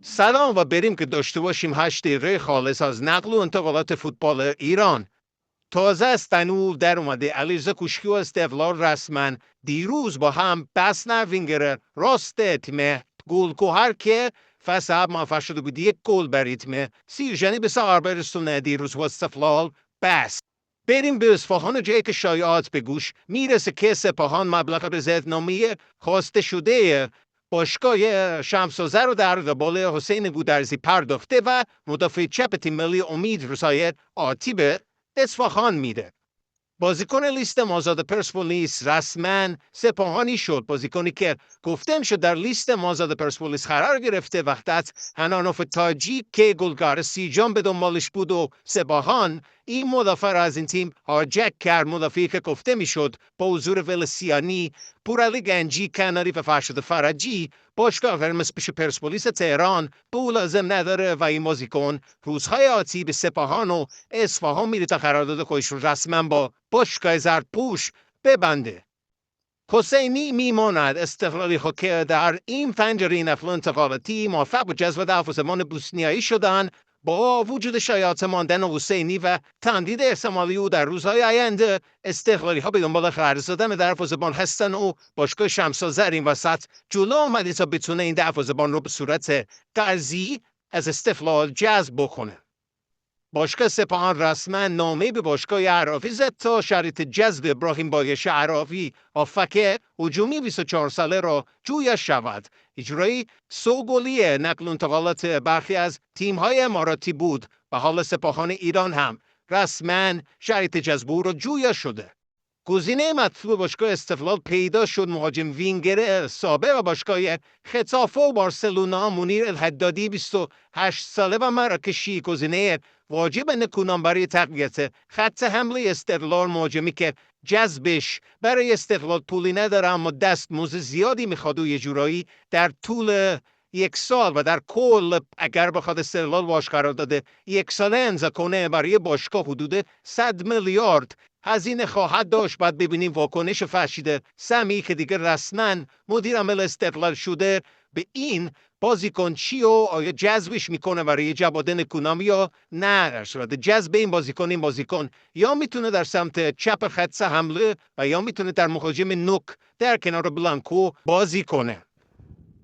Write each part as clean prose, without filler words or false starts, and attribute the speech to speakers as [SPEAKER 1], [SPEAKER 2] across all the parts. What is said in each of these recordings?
[SPEAKER 1] سلام و بریم که داشته باشیم 8 دقیقه خالص از نقل و انتقالات فوتبال ایران. تازه از تنور در اومده علیرضا کوشکی و استقلال رسما دیروز با هم بس وینگر راست تیم گلگوهر که فصل موفق شده بود یک گل برای تیم سیرجانی به سر برسونه دیروز و استقلال بس. بریم به اصفهان جایی که شایعات به گوش میرسه که سپاهان مبلغ رضایت‌نامه خواسته شده باشگاه شمس‌آذر رو در قبال حسین گودرزی پرداخته و مدافع چپ تیم ملی امید رضایت آتی به اصفهان میده. بازیکن لیست مازاد پرسپولیس رسما سپاهانی شد. بازیکنی که گفته شد در لیست مازاد پرسپولیس قرار گرفته وقت هنانوف تاجیک که گلگار سیجان به دنبالش بود و سپاهان این مدافع را از این تیم هاجک کرد. مدافعی که گفته میشد با حضور ولسیانی، پورالی گنجی، کناری و فرشاد فرجی باشگاه قرمز پیش پرسپولیس تهران به او لازم نداره و این بازیکن روزهای آتی به سپاهان و اصفهان میره تا قرارداد خودش رو رسما با باشگاه زردپوش ببنده. حسینی میماند. استقلالی ها که در این پنجره نقل و انتقالاتی موفق به جذب دروازه‌بان بوسنیایی شدن با وجود شایعات ماندن حسینی و تمدید احتمالی او در روزهای آینده، استقلالی ها به دنبال قرض دادن دروازه‌بان هستن و باشگاه شمس‌آذر این وسط جلو آمده تا بتونه این دروازه‌بان رو به صورت قرضی از استقلال جذب بکنه. باشگاه سپاهان رسما نامه به باشگاه عرافی زد تا شرط جذب ابراهیم بایش عرافی آفک هجومی 24 ساله را جویش شود. اجرای سوگلی نقل و انتقالات برخی از تیم‌های اماراتی بود و حال سپاهان ایران هم رسما شرط جذب او را جویش شده. گزینه مطلوب باشگاه استقلال پیدا شد. مهاجم وینگر سابق باشگاه خطافه و بارسلونا منیر الحدادی 28 ساله و مراکشی گزینه واجب نکونام برای تقویت خط حمله استقلال. مهاجمی که جذبش برای استقلال پولی نداره اما دستمزد زیادی میخواد و یه جورایی در طول یک سال و در کل اگر بخواد استقلال باش قرار داده یک ساله امضا کنه برای باشگاه حدود 100 میلیارد هزینه خواهد داشت. بعد ببینیم واکنش فرشید سمی که دیگه رسما مدیر عامل استقلال شده به این بازیکن چی و آیا جذبش میکنه برای جواد نکونام یا نه. در صورت جذب این بازیکن یا میتونه در سمت چپ خط حمله و یا میتونه در مهاجم نوک در کنار بلانکو بازی کنه.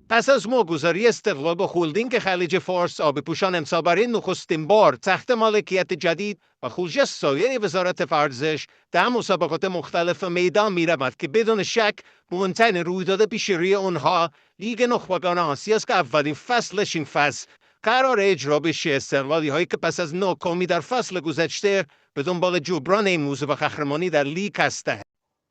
[SPEAKER 1] پس از گذاری استقلال با هلدینگ خلیج فارس آب پوشان امسال برای نخستین بار تحت مالکیت جدید و خروج سایر وزارت ورزش در مسابقات مختلف میدان می‌رود که بدون شک مهمترین رویداد پیش روی آنها لیگ نخبگان آسیا است که اولین فصلش این فصل قرار اجرا بشه. استقلالی هایی که پس از ناکامی در فصل گذشته به دنبال جبران این موضوع و قهرمانی در لیگ هستند.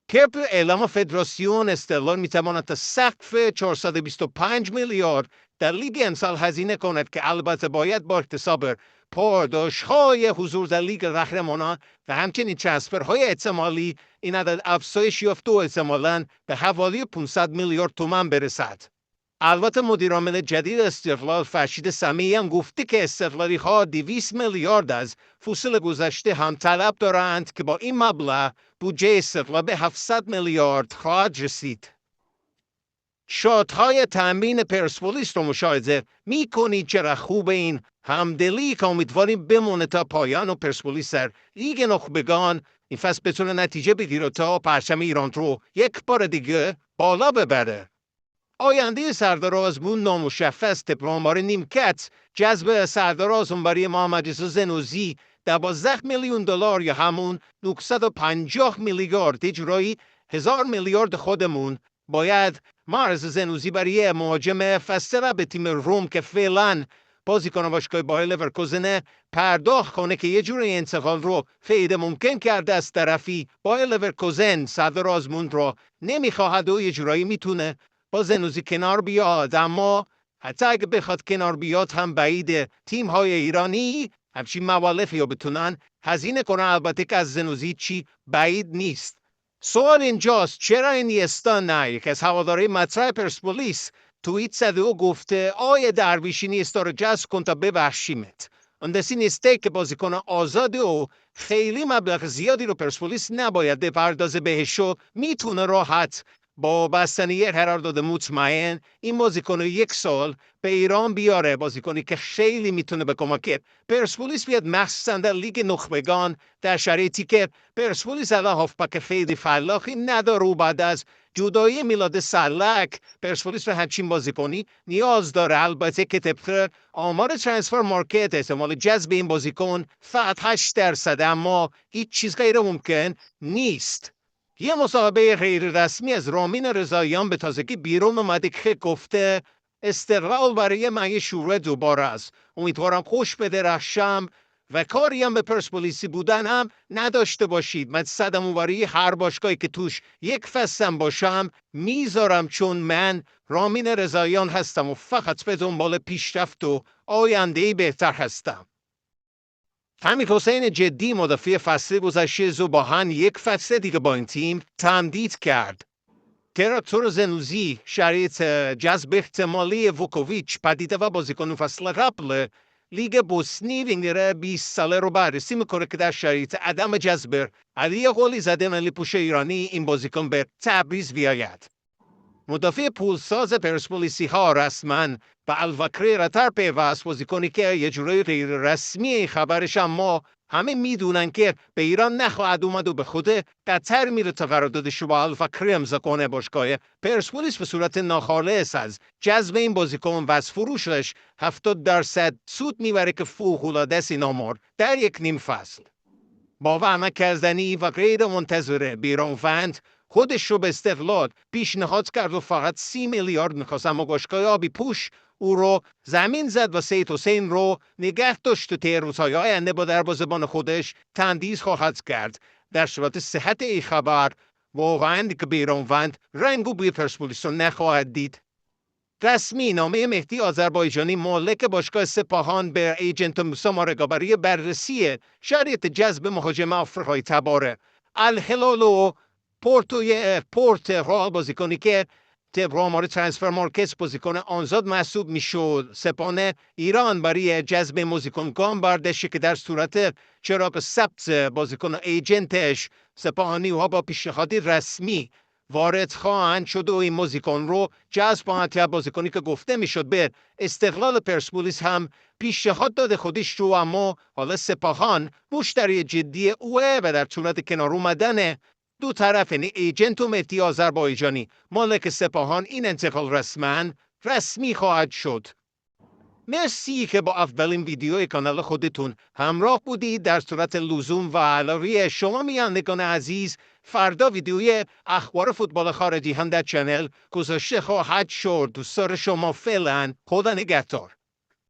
[SPEAKER 1] طبق اعلام فدراسیون استقلال میتواند تا سقف 425 میلیارد در لیگ امسال هزینه کند که البته باید با احتساب پاداش‌های حضور در لیگ قهرمانان و همچنین ترانسفرهای احتمالی این عدد افزایش یافته و احتمالاً به حوالی 500 میلیارد تومان برسد. البته مدیر عامل جدید استقلال فرشید سمیعی هم گفته که استقلالی ها 200 میلیارد از فصل گذشته هم طلب دارند که با این مبلغ بودجه استقلال به 700 میلیارد خواهد رسید. شادهای تامین پرسپولیس رو مشاهده میکنید. چرا خوب این همدلی که امیدواریم بمونه تا پایان و پرسپولیس در لیگ نخبگان این فصل بتونه نتیجه بگیره تا پرچم ایران رو یک بار دیگه بالا ببره. آینده سردار آزمون نامشخص. طبق آمار نیمکت جذب سردار آزمون برای محمد رضا زنوزی 12 میلیون دلار یا همون 950 میلیارد اجرایی 1000 میلیارد خودمون باید مرز زنوزی برای مهاجم فصل به تیم روم که فعلا بازیکن باشگاه بایر لورکوزن پرداخت کنه که یه جوری انتقال رو فعلا ممکن کرده از طرفی بایر لورکوزن سردار آزمون رو نمیخواهد و یه جورایی میتونه با زنوزی کنار بیاد، اما حتی اگه بخواد کنار بیاد هم بعید تیم های ایرانی همچین موالیفی رو بتونن هزینه کنن. البته که از زنوزی چی بعید نیست. سوال اینجاست چرا اینیستا نه؟ یکی از هواداری مطرح پرسپولیس توییت زده و گفته آیا درویش اینیستا رو جذب کن تا ببخشیمت. اندسی نیسته که بازیکن آزاده و خیلی مبلغ زیادی رو پرسپولیس نباید بپردازه بهش و میتونه راحت با بستنی قرارداد مطمئن این بازیکن 1 سال به ایران بیاره، بازیکنی که خیلی میتونه به کمک پرسپولیس بیاد، مخصوصا در لیگ نخبگان، در شرایطی که پرسپولیس الان هافبک خیلی فلاحی نداره و بعد از جدایی میلاد سلک پرسپولیس به همچین بازیکنی نیاز داره. البته که طبق آمار ترانسفر مارکت احتمال جذب این بازیکن فقط 8%، اما هیچ چیز غیر ممکن نیست. یه مصاحبه غیر رسمی از رامین رضاییان به تازگی بیرون اومده که گفته استقلال برای من یه شروع دوباره است. امیدوارم خوش بدرخشم و کاری هم به پرسپولیسی بودن هم نداشته باشید. من صدمو برای هر باشگاهی که توش یک فصل باشم میذارم، چون من رامین رضاییان هستم و فقط به دنبال پیشرفت و آینده بهتر هستم. حمید حسین جدی مدافع فصل گذشته زوباهن 1 فصل دیگه با این تیم تمدید کرد. تراتور زنوزی شرایط جذب احتمالی ووکوویچ پدیده و بازیکن فصل قبل لیگ بوسنی وینگر 20 ساله رو بررسی میکنه که در شرایط عدم جذب علی قلی زده ملی پوش ایرانی این بازیکن به تبریز بیاید. مدافع پولساز پرسپولیسی ها رسما به الوکری رتر پیوست، بازیکنی که یه جورای غیر رسمی خبرش، اما همه میدونن که به ایران نخواهد اومد و به خود قطر میره تا قراردادش رو با الوکری امضا کنه. باشگاه پرسپولیس به صورت ناخالص از جذب این بازیکن و از فروشش 70% سود میبره که فوق‌العاده است این آمار در یک نیم فصل. باور نکردنی و غیر منتظره بیرانوند خودش رو به استقلال پیشنهاد کرد و فقط 30 میلیارد میخواست، اما باشگاه آبی پوش او رو زمین زد و سید حسین رو نگه داشت و طی روزهای آینده با دروازه‌بان خودش تندیس خواهد کرد. در صورت صحت این خبر واقعا که بیرانوند رنگ و بوی پرسپولیس رو نخواهد دید. رسمی نامه مهدی آذربایجانی مالک باشگاه سپاهان به ایجنت موسی مارگا برای بررسی شرایط جذب مهاجم آفریقایی تباره الهلال و پورت رئال بازیکنی که طبق آمار ترانسفر مارکت بازیکن آنزاد محسوب میشد. سپاهان ایران برای جذب بازیکن گام برداشته که در صورت چراغ سبز بازیکن ایجنتش سپاهانی‌ها با پیشنهادی رسمی وارد خواهند شد و این بازیکن رو جذب خواهند. بازیکنی که گفته میشد به استقلال پرسپولیس هم پیشنهاد داده خودش رو، اما حالا سپاهان مشتری جدی اوه و در صورت کنار اومدن دو طرف یعنی ایجنت و مهدی آذربایجانی مالک سپاهان این انتقال رسمی خواهد شد. مرسی که با اولین ویدیوی کانال خودتون همراه بودید. در صورت لزوم و علاوه شما میانگان عزیز، فردا ویدیوی اخبار فوتبال خارجی هم در چنل گذاشته خواهد شد. دوستان شما فعلا خدا نگهدار.